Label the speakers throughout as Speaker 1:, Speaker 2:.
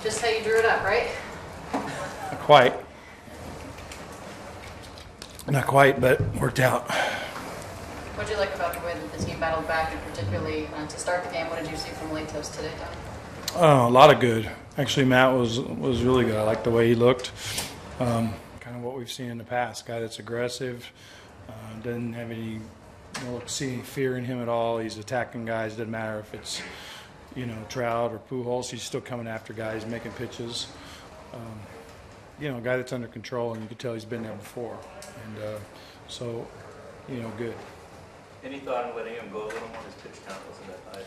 Speaker 1: Just how you drew it up, right?
Speaker 2: Not quite. Not quite, but worked out.
Speaker 1: What did you like about the way that the team battled back, and particularly to start the game? What did you see from Latos today, Don?
Speaker 2: Oh, a lot of good. Actually, Matt was really good. I liked the way he looked. Kind of what we've seen in the past. Guy that's aggressive, doesn't have any, you don't see any fear in him at all. He's attacking guys. Doesn't matter if it's, Trout or Pujols. He's still coming after guys, making pitches. A guy that's under control, and you can tell he's been there before. And so, good.
Speaker 3: Any thought on letting him go a little more? His pitch count wasn't that high.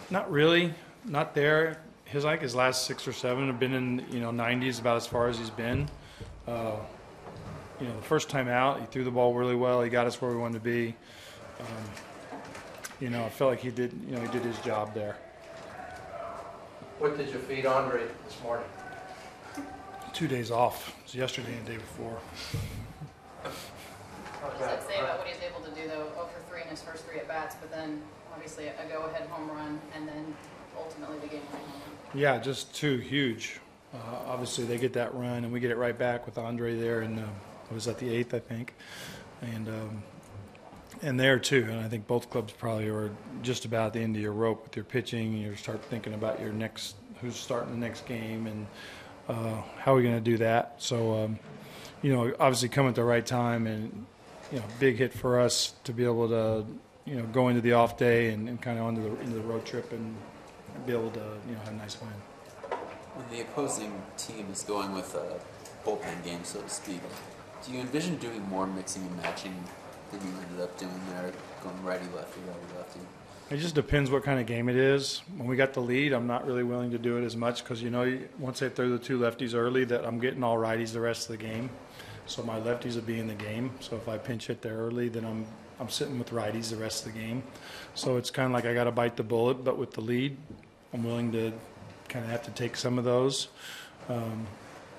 Speaker 2: Not really. Not there. His last 6 or 7 have been in 90s, about as far as he's been. The first time out, he threw the ball really well. He got us where we wanted to be. I felt like he did his job there.
Speaker 4: What did you feed Andre this morning?
Speaker 2: 2 days off. It was yesterday and the day before.
Speaker 1: What does that say about what he's able to do, though? 0 for 3 in his first 3 at-bats, but then obviously a go-ahead home run, and then ultimately the game-winning home run.
Speaker 2: Yeah, just 2 huge. Obviously, they get that run, and we get it right back with Andre there, and it was at the 8th, I think. And there, too, and I think both clubs probably are just about at the end of your rope with your pitching. You start thinking about your next, who's starting the next game, and how are we going to do that. So, obviously come at the right time, and, big hit for us to be able to, go into the off day and kind of into the road trip and be able to, have a nice win.
Speaker 5: When the opposing team is going with a bullpen game, so to speak, do you envision doing more mixing and matching than you ended up doing there, going righty-lefty, righty-lefty?
Speaker 2: It just depends what kind of game it is. When we got the lead, I'm not really willing to do it as much because, once they throw the 2 lefties early, that I'm getting all righties the rest of the game. So my lefties will be in the game. So if I pinch hit there early, then I'm sitting with righties the rest of the game. So it's kind of like I got to bite the bullet, but with the lead, I'm willing to kind of have to take some of those.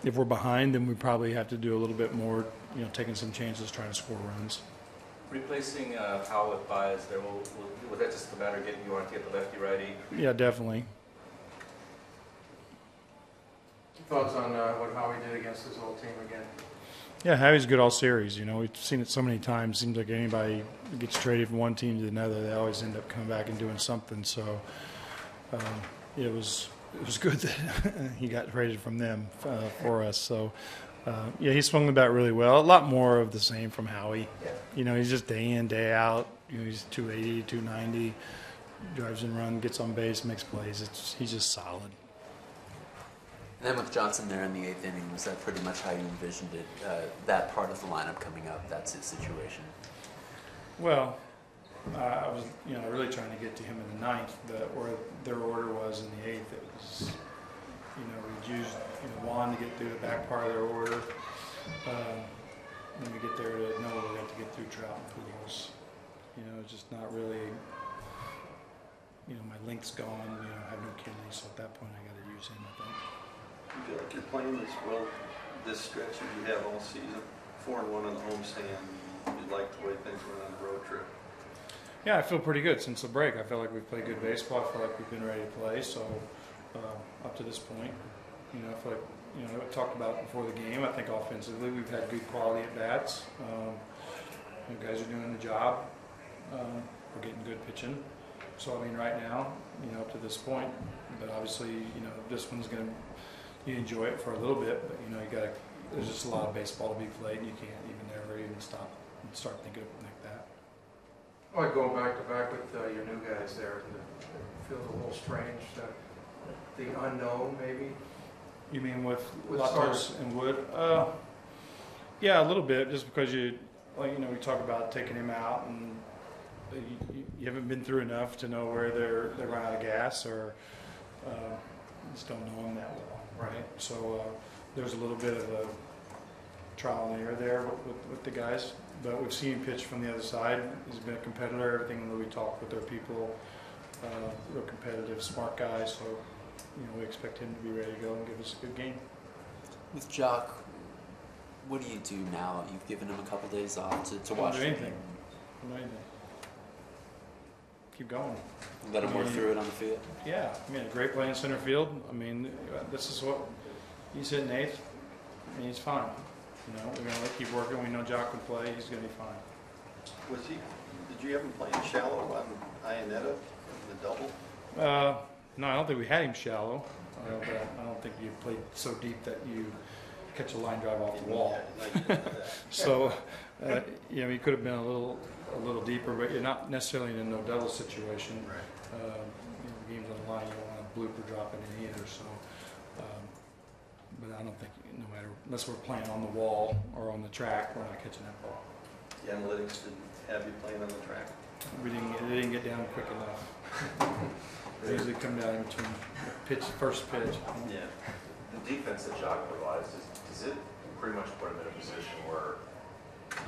Speaker 2: If we're behind, then we probably have to do a little bit more, taking some chances, trying to score runs.
Speaker 3: Replacing Powell with Baez there, was that just a matter of getting you on to get the lefty-righty?
Speaker 2: Yeah, definitely.
Speaker 4: Thoughts on what Howie did against his old team again?
Speaker 2: Yeah, Howie's good all series. We've seen it so many times. Seems like anybody gets traded from one team to another, they always end up coming back and doing something. So it was good that he got traded from them for us. So he swung the bat really well. A lot more of the same from Howie.
Speaker 4: Yeah.
Speaker 2: He's just day in, day out. He's 280, 290, drives and runs, gets on base, makes plays. He's just solid.
Speaker 5: And then with Johnson there in the 8th inning, was that pretty much how you envisioned it, that part of the lineup coming up? That's his situation?
Speaker 2: Well, I was really trying to get to him in the 9th, where their order was in the 8th. It was, we'd used Juan to get through the back part of their order. When we get there to know we have to get through Trout and Pujols. It's just not really, my length's gone, I have no kidneys, so at that point I got to use him, I think.
Speaker 6: You feel like you're playing as well this stretch as you have all season? 4-1 on the homestand. You like the way things went on the road trip?
Speaker 2: Yeah, I feel pretty good since the break. I feel like we've played good baseball. I feel like we've been ready to play. So up to this point, I feel like I talked about it before the game. I think offensively we've had good quality at bats. Guys are doing the job. We're getting good pitching. So right now, up to this point, but obviously, this one's going to. You enjoy it for a little bit, but there's just a lot of baseball to be played, and you can't never even stop and start thinking like that.
Speaker 4: Like going back to back with your new guys there, it feels a little strange that the unknown maybe.
Speaker 2: You mean with
Speaker 4: Latos
Speaker 2: Latos and Wood? Yeah, a little bit, just because we talk about taking him out, and you haven't been through enough to know where they're run out of gas, or just don't know them that well. Right, so there's a little bit of a trial and error there with the guys, but we've seen him pitch from the other side. He's been a competitor. Everything that we talk with their people, real competitive, smart guy. So we expect him to be ready to go and give us a good game.
Speaker 5: With Jock, what do you do now? You've given him a couple days off to watch.
Speaker 2: Don't do anything. Don't do anything. keep going.
Speaker 5: Let him work through it on the field.
Speaker 2: Yeah, I mean, a great play in center field. I mean, this is what he's hitting eighth. I mean, he's fine. You know, we're gonna keep working. We know Jock can play. He's gonna be fine.
Speaker 6: Was he? Did you have him playing shallow on Ionetta in the double?
Speaker 2: No, I don't think we had him shallow. But I don't think you played so deep that you catch a line drive off the wall. So, you know, he could have been a little deeper, but you're not necessarily in a no double situation.
Speaker 6: Right.
Speaker 2: You know, games on the line, you don't want a blooper dropping in either. So, but I don't think no matter unless we're playing on the wall or on the track, we're not catching that ball.
Speaker 6: The analytics didn't have you playing on the track.
Speaker 2: It didn't get down quick enough. They usually come down in between the first pitch.
Speaker 6: Yeah.
Speaker 7: The defense that Jock provides, does it pretty much put him in a position where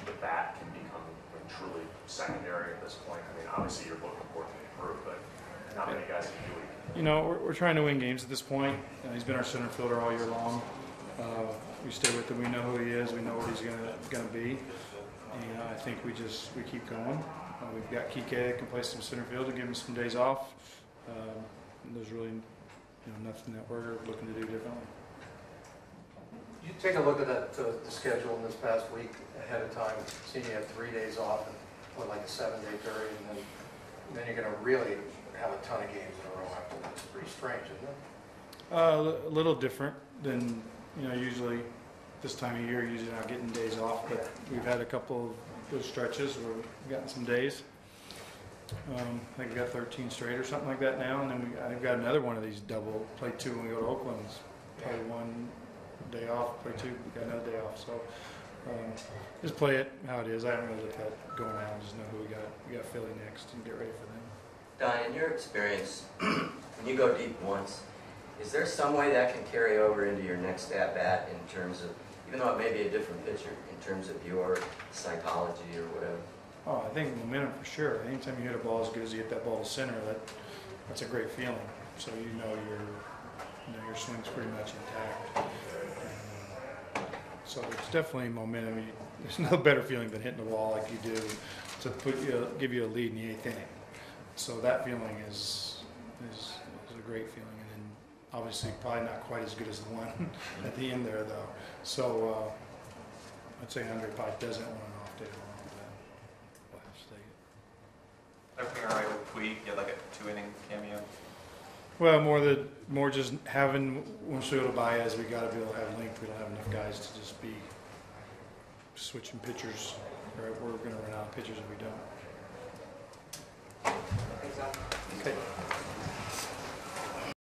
Speaker 7: the bat can become truly secondary at this point? I mean, obviously you're looking for it to improve, but not many guys can do it.
Speaker 2: You know, we're trying to win games at this point. He's been our center fielder all year long. We stay with him. We know who he is. We know what he's gonna be. And I think we keep going. We've got Kike that can play some center field to give him some days off. There's really nothing that we're looking to do differently.
Speaker 4: You take a look at that the schedule in this past week ahead of time, seeing you have 3 days off and like a 7-day period, and then you're going to really have a ton of games in a row after that. It's pretty strange, isn't it?
Speaker 2: A little different than usually this time of year. Usually not getting days off, but we've had a couple of good stretches where we've gotten some days. I think we got 13 straight or something like that now, and then I've got another one of these double play 2 when we go to Oakland. Play 1 day off, play 2, we got another day off. So just play it how it is. I haven't really looked at going out. Just know who we got. We got Philly next, and get ready for them.
Speaker 8: Don, in your experience, when you go deep once, is there some way that can carry over into your next at bat in terms of, even though it may be a different pitcher, in terms of your psychology or whatever?
Speaker 2: Oh, I think momentum for sure. Anytime you hit a ball as good as you hit that ball to center, that's a great feeling. So your swing's pretty much intact. So it's definitely momentum. There's no better feeling than hitting the ball like you do to give you a lead in the 8th inning. So that feeling is a great feeling, and then obviously probably not quite as good as the one at the end there though. So I'd say Andre probably doesn't want an off day tomorrow.
Speaker 9: Everything all right with Puig? Get like a 2-inning cameo?
Speaker 2: Well, more just having once we go to Baez, we got to be able to have length. We don't have enough guys to just be switching pitchers. We're going to run out of pitchers if we don't. Okay.